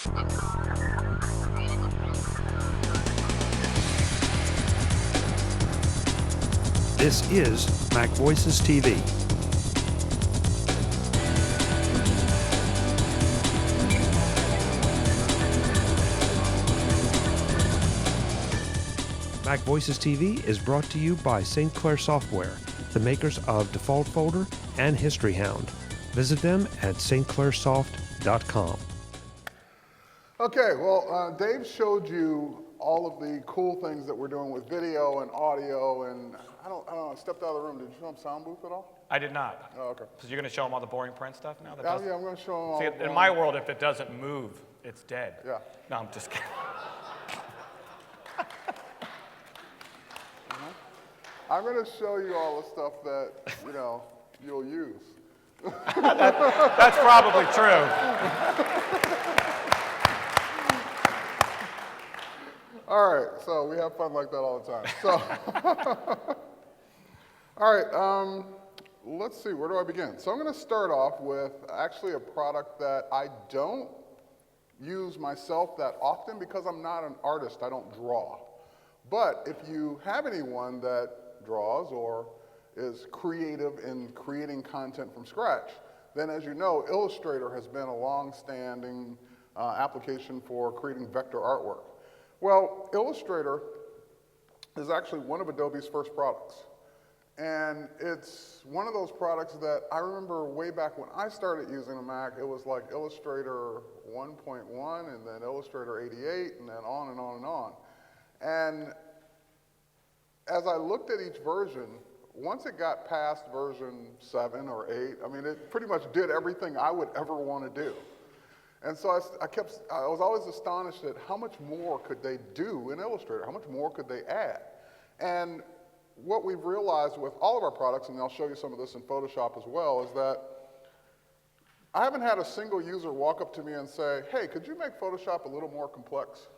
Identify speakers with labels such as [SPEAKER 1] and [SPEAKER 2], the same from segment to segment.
[SPEAKER 1] This is MacVoices TV. MacVoices TV is brought to you by St. Clair Software, the makers of Default Folder and History Hound. Visit them at stclairsoft.com.
[SPEAKER 2] Okay, well, Dave showed you all of the cool things that we're doing with video and audio, and I don't know, I stepped out of the room. Did you show him sound booth at all?
[SPEAKER 3] I did not.
[SPEAKER 2] Oh, okay.
[SPEAKER 3] So you're going to show them all the boring print stuff now?
[SPEAKER 2] Yeah, I'm going to show him all.
[SPEAKER 3] See, in my world, if it doesn't move, it's dead.
[SPEAKER 2] Yeah.
[SPEAKER 3] No, I'm just kidding.
[SPEAKER 2] I'm going to show you all the stuff that, you know, you'll use.
[SPEAKER 3] That's probably true.
[SPEAKER 2] All right, so we have fun like that all the time. So, all right, let's see, where do I begin? So I'm going to start off with actually a product that I don't use myself that often because I'm not an artist, I don't draw. But if you have anyone that draws or is creative in creating content from scratch, then as you know, Illustrator has been a long-standing application for creating vector artwork. Well, Illustrator is actually one of Adobe's first products. And it's one of those products that I remember way back when I started using a Mac, it was like Illustrator 1.1 and then Illustrator 88 and then on and on and on. And as I looked at each version, once it got past version 7 or 8, I mean, it pretty much did everything I would ever want to do. And so I was always astonished at how much more could they do in Illustrator, how much more could they add. And what we've realized with all of our products, and I'll show you some of this in Photoshop as well, is that I haven't had a single user walk up to me and say, hey, could you make Photoshop a little more complex?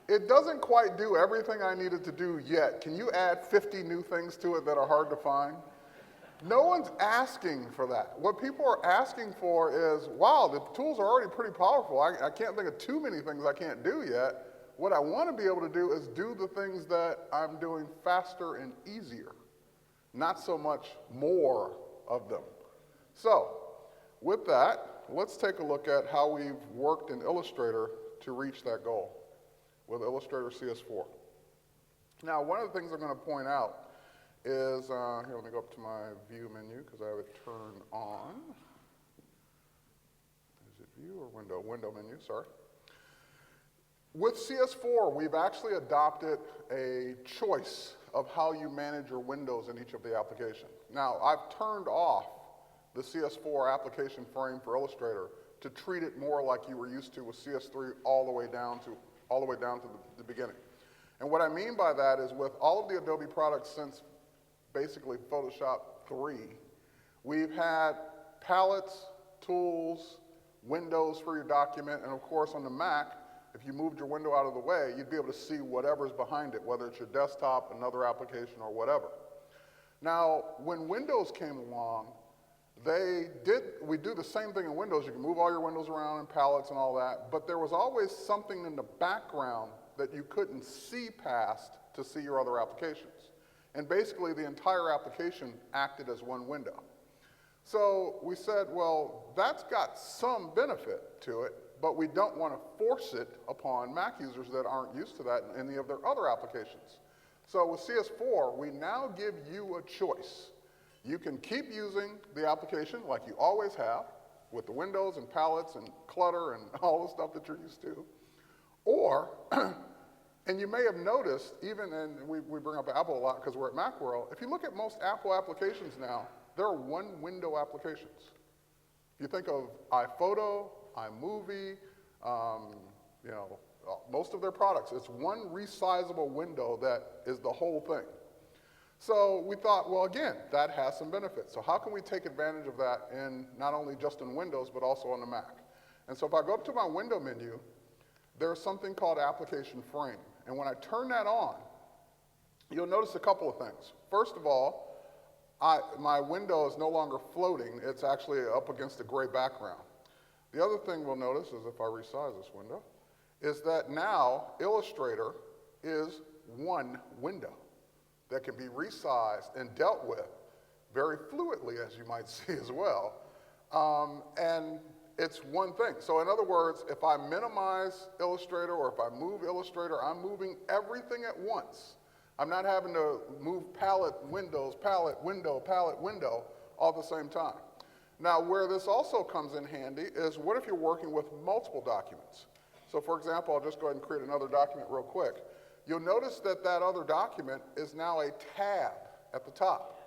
[SPEAKER 2] It doesn't quite do everything I needed to do yet. Can you add 50 new things to it that are hard to find? No one's asking for that. What people are asking for is, wow, the tools are already pretty powerful. I can't think of too many things I can't do yet. What I want to be able to do is do the things that I'm doing faster and easier, not so much more of them. So, with that, let's take a look at how we've worked in Illustrator to reach that goal with Illustrator CS4. Now, one of the things I'm going to point out is, here, let me go up to my view menu because I have it turned on. Is it view or window? Window menu, sorry. With CS4, we've actually adopted a choice of how you manage your windows in each of the applications. Now, I've turned off the CS4 application frame for Illustrator to treat it more like you were used to with CS3 all the way down to the beginning. And what I mean by that is with all of the Adobe products since basically Photoshop 3, we've had palettes, tools, windows for your document, and of course on the Mac, if you moved your window out of the way, you'd be able to see whatever's behind it, whether it's your desktop, another application, or whatever. Now, when Windows came along, we do the same thing in Windows. You can move all your windows around and palettes and all that, but there was always something in the background that you couldn't see past to see your other applications. And basically, the entire application acted as one window. So we said, well, that's got some benefit to it, but we don't want to force it upon Mac users that aren't used to that in any of their other applications. So with CS4, we now give you a choice. You can keep using the application like you always have, with the windows and palettes and clutter and all the stuff that you're used to, or and you may have noticed, even, and we bring up Apple a lot because we're at Macworld, if you look at most Apple applications now, they're one-window applications. If you think of iPhoto, iMovie, you know, most of their products, it's one resizable window that is the whole thing. So we thought, well, again, that has some benefits. So how can we take advantage of that in not only just in Windows, but also on the Mac? And so if I go up to my window menu, there's something called Application Frame. And when I turn that on, you'll notice a couple of things. First of all, my window is no longer floating, it's actually up against a gray background. The other thing we'll notice is if I resize this window, is that now Illustrator is one window that can be resized and dealt with very fluidly, as you might see as well. And it's one thing. So in other words, if I minimize Illustrator or if I move Illustrator, I'm moving everything at once. I'm not having to move palette, windows, palette, window, all at the same time. Now, where this also comes in handy is what if you're working with multiple documents? So for example, I'll just go ahead and create another document real quick. You'll notice that that other document is now a tab at the top.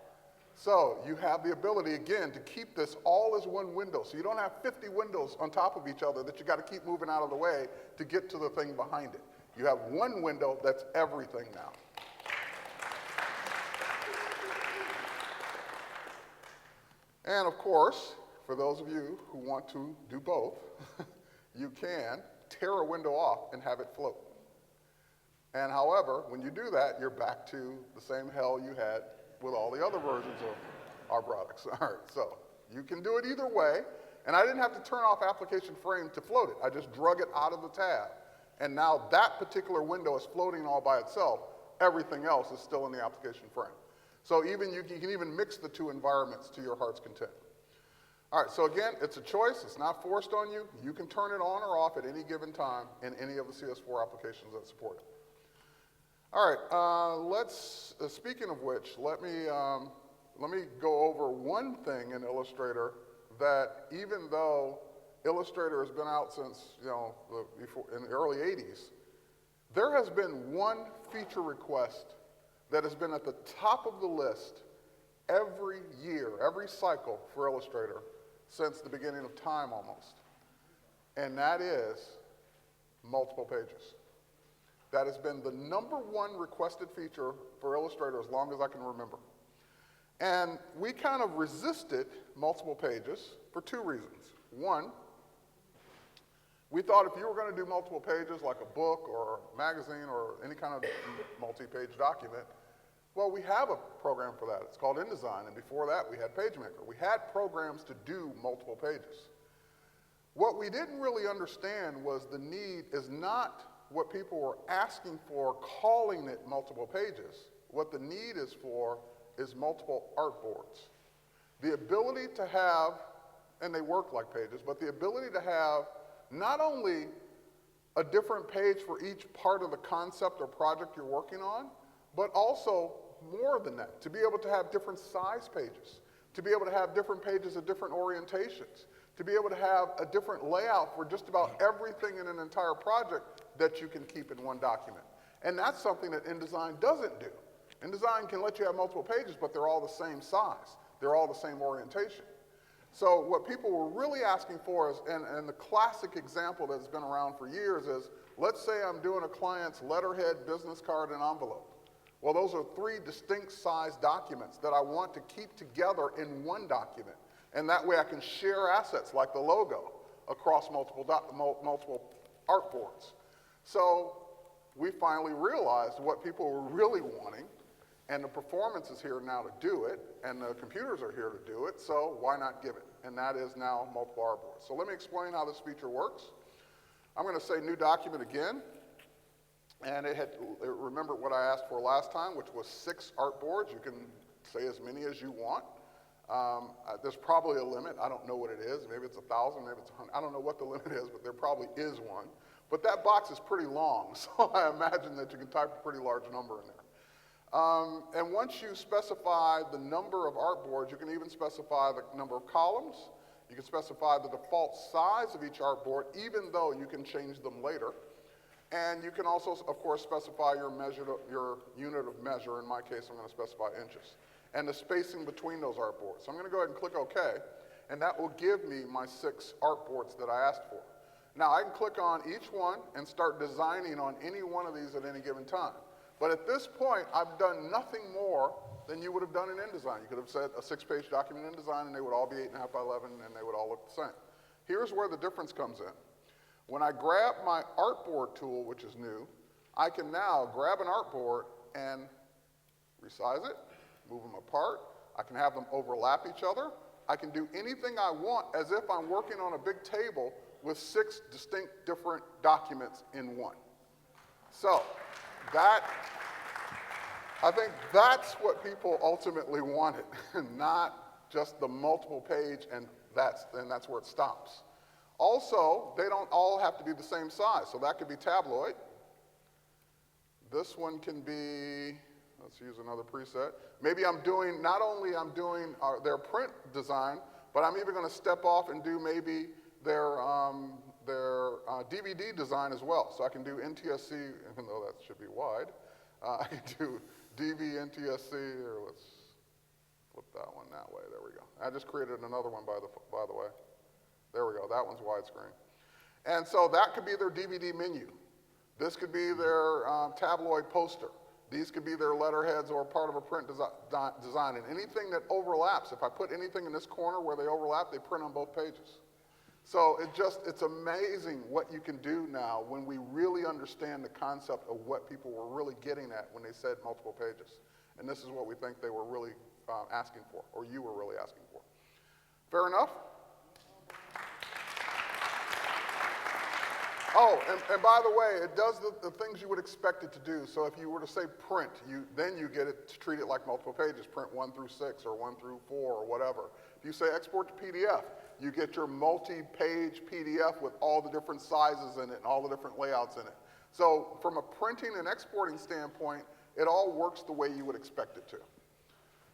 [SPEAKER 2] So you have the ability, again, to keep this all as one window. So you don't have 50 windows on top of each other that you got to keep moving out of the way to get to the thing behind it. You have one window that's everything now. And of course, for those of you who want to do both, you can tear a window off and have it float. And however, when you do that, you're back to the same hell you had with all the other versions of our products. All right, so you can do it either way. And I didn't have to turn off application frame to float it. I just drug it out of the tab. And now that particular window is floating all by itself. Everything else is still in the application frame. So even you can even mix the two environments to your heart's content. All right, so again, it's a choice. It's not forced on you. You can turn it on or off at any given time in any of the CS4 applications that support it. All right, speaking of which, let me go over one thing in Illustrator that even though Illustrator has been out since, in the early 80s, there has been one feature request that has been at the top of the list every year, every cycle for Illustrator since the beginning of time almost. And that is multiple pages. That has been the #1 requested feature for Illustrator as long as I can remember. And we kind of resisted multiple pages for two reasons. One, we thought if you were going to do multiple pages like a book or a magazine or any kind of multi-page document, well, we have a program for that. It's called InDesign, and before that we had PageMaker. We had programs to do multiple pages. What we didn't really understand was the need is not what people were asking for, calling it multiple pages. What the need is for is multiple artboards. The ability to have, and they work like pages, but the ability to have not only a different page for each part of the concept or project you're working on, but also more than that, to be able to have different size pages, to be able to have different pages of different orientations, to be able to have a different layout for just about everything in an entire project that you can keep in one document. And that's something that InDesign doesn't do. InDesign can let you have multiple pages, but they're all the same size. They're all the same orientation. So what people were really asking for is, and the classic example that's been around for years is, let's say I'm doing a client's letterhead, business card, and envelope. Well, those are three distinct size documents that I want to keep together in one document. And that way I can share assets like the logo across multiple artboards. So we finally realized what people were really wanting, and the performance is here now to do it, and the computers are here to do it, so why not give it? And that is now multiple artboards. So let me explain how this feature works. I'm going to say new document again. And remember what I asked for last time, which was 6 artboards. You can say as many as you want. There's probably a limit. I don't know what it is. Maybe it's 1,000, maybe it's 100. I don't know what the limit is, but there probably is one. But that box is pretty long, so I imagine that you can type a pretty large number in there. And once you specify the number of artboards, you can even specify the number of columns. You can specify the default size of each artboard, even though you can change them later. And you can also, of course, specify your unit of measure. In my case, I'm going to specify inches. And the spacing between those artboards. So I'm going to go ahead and click OK, and that will give me my 6 artboards that I asked for. Now, I can click on each one and start designing on any one of these at any given time. But at this point, I've done nothing more than you would have done in InDesign. You could have said a 6-page document in InDesign, and they would all be 8.5 by 11, and they would all look the same. Here's where the difference comes in. When I grab my artboard tool, which is new, I can now grab an artboard and resize it, move them apart, I can have them overlap each other. I can do anything I want as if I'm working on a big table with 6 distinct different documents in one. So I think that's what people ultimately wanted, not just the multiple page and that's where it stops. Also, they don't all have to be the same size, so that could be tabloid. This one can be, let's use another preset. Maybe I'm doing, not only I'm doing their print design, but I'm even going to step off and do maybe their DVD design as well. So I can do NTSC, even though that should be wide. I can do DV NTSC, or let's flip that one that way. There we go. I just created another one, by the way. There we go. That one's widescreen. And so that could be their DVD menu. This could be their tabloid poster. These could be their letterheads or part of a print design. And anything that overlaps, if I put anything in this corner where they overlap, they print on both pages. So it's amazing what you can do now when we really understand the concept of what people were really getting at when they said multiple pages. And this is what we think they were really asking for, or you were really asking for. Fair enough? Oh, and by the way, it does the things you would expect it to do. So if you were to say print, then you get it to treat it like multiple pages, print 1 through 6 or 1 through 4 or whatever. If you say export to PDF, you get your multi-page PDF with all the different sizes in it and all the different layouts in it. So from a printing and exporting standpoint, it all works the way you would expect it to.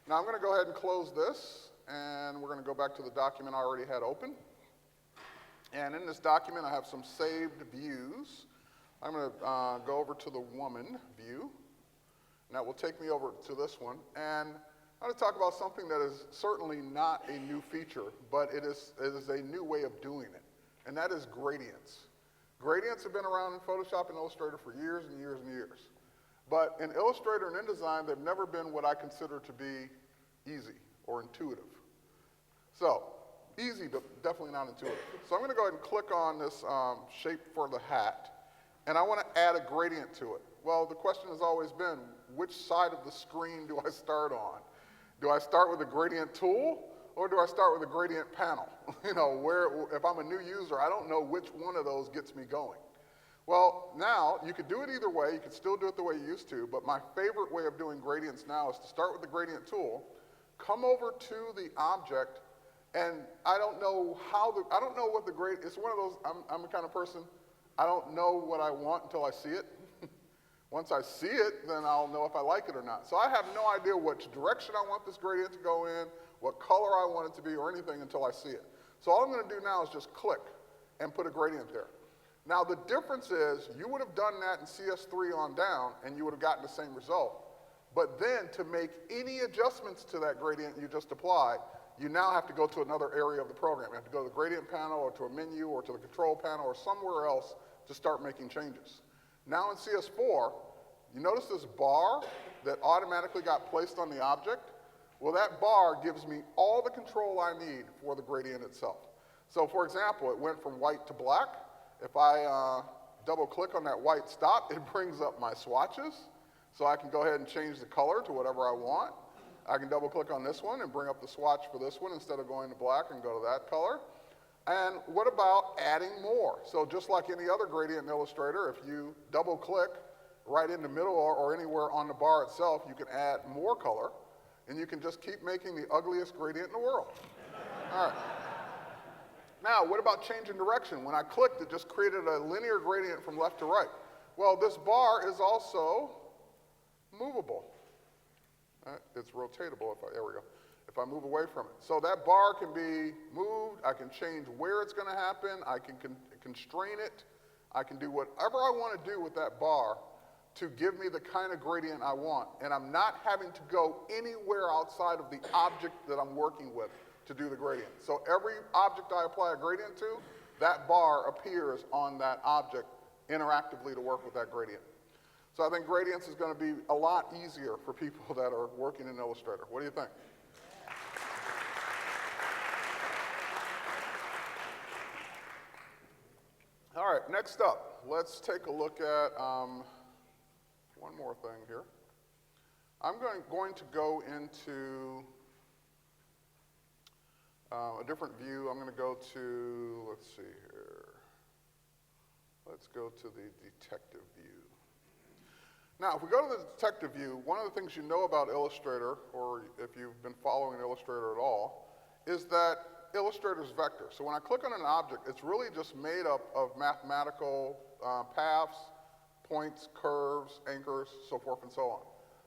[SPEAKER 2] Now I'm going to go ahead and close this, and we're going to go back to the document I already had open. And in this document, I have some saved views. I'm going to go over to the woman view. And that will take me over to this one. And I'm going to talk about something that is certainly not a new feature, but it is a new way of doing it. And that is gradients. Gradients have been around in Photoshop and Illustrator for years and years and years. But in Illustrator and InDesign, they've never been what I consider to be easy or intuitive. So, easy, but definitely not intuitive. So I'm going to go ahead and click on this shape for the hat, and I want to add a gradient to it. Well, the question has always been, which side of the screen do I start on? Do I start with a gradient tool, or do I start with a gradient panel? You know, if I'm a new user, I don't know which one of those gets me going. Well, now, you could do it either way. You could still do it the way you used to, but my favorite way of doing gradients now is to start with the gradient tool, come over to the object, and I don't know what the gradient, it's one of those, I'm the kind of person, I don't know what I want until I see it. Once I see it, then I'll know if I like it or not. So I have no idea which direction I want this gradient to go in, what color I want it to be, or anything until I see it. So all I'm going to do now is just click and put a gradient there. Now the difference is, you would have done that in CS3 on down, and you would have gotten the same result. But then to make any adjustments to that gradient you just applied, you now have to go to another area of the program. You have to go to the gradient panel or to a menu or to the control panel or somewhere else to start making changes. Now in CS4, you notice this bar that automatically got placed on the object? Well, that bar gives me all the control I need for the gradient itself. So for example, it went from white to black. If I double click on that white stop, it brings up my swatches. So I can go ahead and change the color to whatever I want. I can double click on this one and bring up the swatch for this one instead of going to black and go to that color. And what about adding more? So just like any other gradient in Illustrator, if you double click right in the middle or anywhere on the bar itself, you can add more color, and you can just keep making the ugliest gradient in the world. All right. Now, what about changing direction? When I clicked, it just created a linear gradient from left to right. Well, this bar is also movable. It's rotatable, there we go, if I move away from it. So that bar can be moved, I can change where it's going to happen, I can constrain it, I can do whatever I want to do with that bar to give me the kind of gradient I want. And I'm not having to go anywhere outside of the object that I'm working with to do the gradient. So every object I apply a gradient to, that bar appears on that object interactively to work with that gradient. So I think gradients is going to be a lot easier for people that are working in Illustrator. What do you think? All right, next up, let's take a look at one more thing here. I'm going to go into A different view, I'm going to go to, let's see here. Let's go to the detective view. Now, if we go to the detective view, one of the things you know about Illustrator, or if you've been following Illustrator at all, is that Illustrator's vector. So when I click on an object, it's really just made up of mathematical paths, points, curves, anchors, so forth and so on.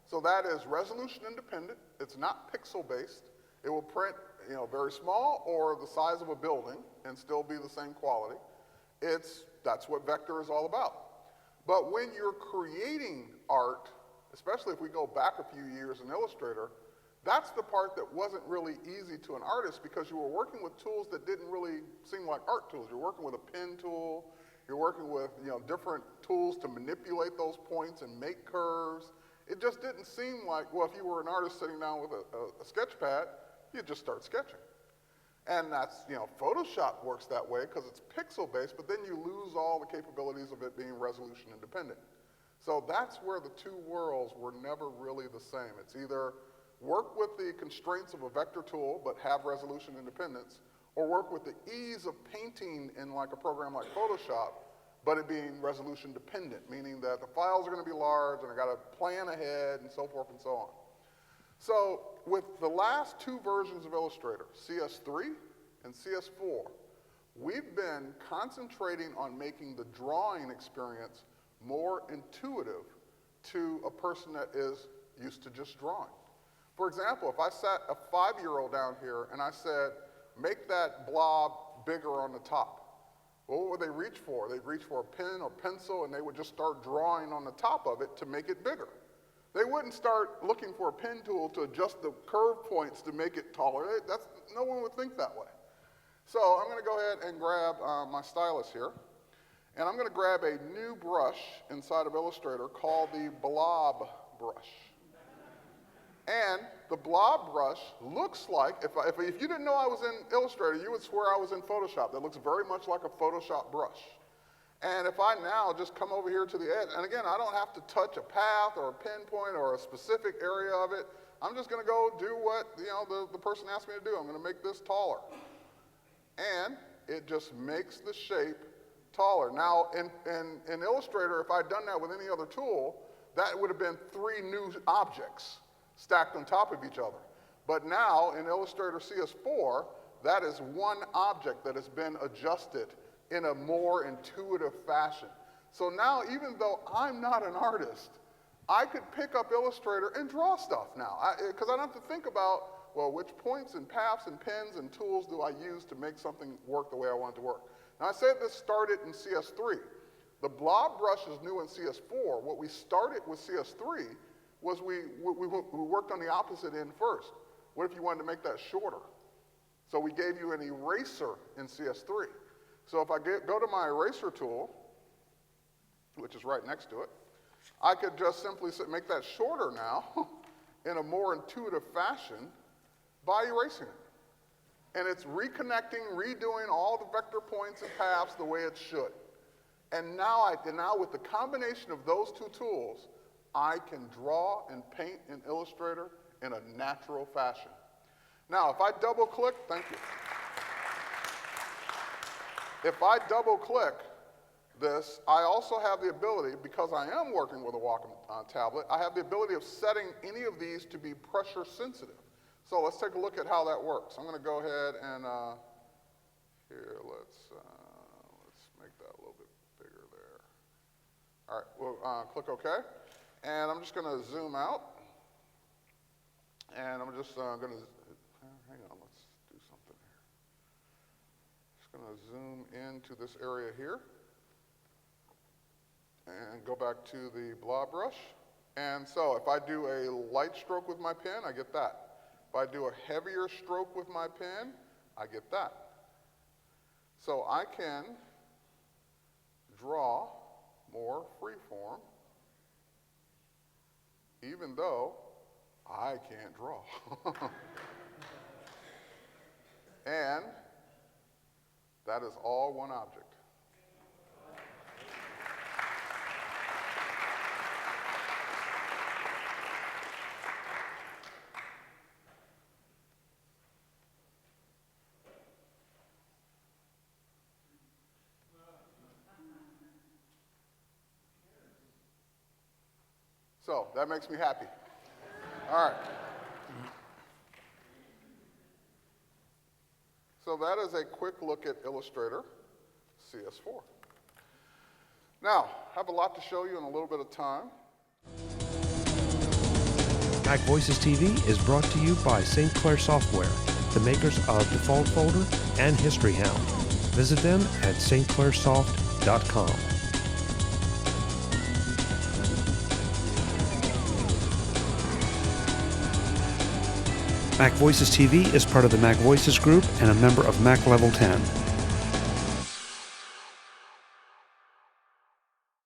[SPEAKER 2] So that is resolution independent. It's not pixel based. It will print, very small or the size of a building and still be the same quality. That's what vector is all about. But when you're creating art, especially if we go back a few years in Illustrator, that's the part that wasn't really easy to an artist because you were working with tools that didn't really seem like art tools. You're working with a pen tool. You're working with different tools to manipulate those points and make curves. It just didn't seem like, well, if you were an artist sitting down with a sketch pad, you'd just start sketching. And that's, Photoshop works that way because it's pixel-based, but then you lose all the capabilities of it being resolution independent. So that's where the two worlds were never really the same. It's either work with the constraints of a vector tool but have resolution independence, or work with the ease of painting in like a program like Photoshop, but it being resolution dependent, meaning that the files are going to be large and I got to plan ahead and so forth and so on. So with the last two versions of Illustrator, CS3 and CS4, we've been concentrating on making the drawing experience more intuitive to a person that is used to just drawing. For example, if I sat a 5-year-old down here and I said, make that blob bigger on the top, well, what would they reach for? They'd reach for a pen or pencil and they would just start drawing on the top of it to make it bigger. They wouldn't start looking for a pen tool to adjust the curve points to make it taller. No one would think that way. So I'm going to go ahead and grab my stylus here, and I'm going to grab a new brush inside of Illustrator called the blob brush. And the blob brush looks like, if you didn't know I was in Illustrator, you would swear I was in Photoshop. That looks very much like a Photoshop brush. And if I now just come over here to the edge, and again, I don't have to touch a path or a pinpoint or a specific area of it. I'm just going to go do what the person asked me to do. I'm going to make this taller. And it just makes the shape taller. Now, in Illustrator, if I'd done that with any other tool, that would have been 3 new objects stacked on top of each other. But now, in Illustrator CS4, that is one object that has been adjusted in a more intuitive fashion. So now, even though I'm not an artist, I could pick up Illustrator and draw stuff now. Because I don't have to think about, well, which points and paths and pens and tools do I use to make something work the way I want it to work. Now, I said this started in CS3. The blob brush is new in CS4. What we started with CS3 was we worked on the opposite end first. What if you wanted to make that shorter? So we gave you an eraser in CS3. So if I go to my eraser tool, which is right next to it, I could just simply make that shorter now in a more intuitive fashion by erasing it. And it's reconnecting, redoing all the vector points and paths the way it should. And now with the combination of those two tools, I can draw and paint in Illustrator in a natural fashion. Now, if I double click, thank you. If I double click this, I also have the ability, because I am working with a Wacom tablet, I have the ability of setting any of these to be pressure sensitive. So let's take a look at how that works. I'm going to go ahead and here, let's make that a little bit bigger there. All right, we'll click OK. And I'm just going to zoom out. And I'm just going to, hang on, let's do something here. Just going to zoom into this area here. And go back to the blob brush. And so if I do a light stroke with my pen, I get that. If I do a heavier stroke with my pen, I get that. So I can draw more freeform, even though I can't draw. And that is all one object. So that makes me happy. All right. So that is a quick look at Illustrator CS4. Now, I have a lot to show you in a little bit of time.
[SPEAKER 1] MacVoices TV is brought to you by St. Clair Software, the makers of Default Folder and History Hound. Visit them at stclairsoft.com. MacVoices TV is part of the MacVoices group and a member of Mac Level 10.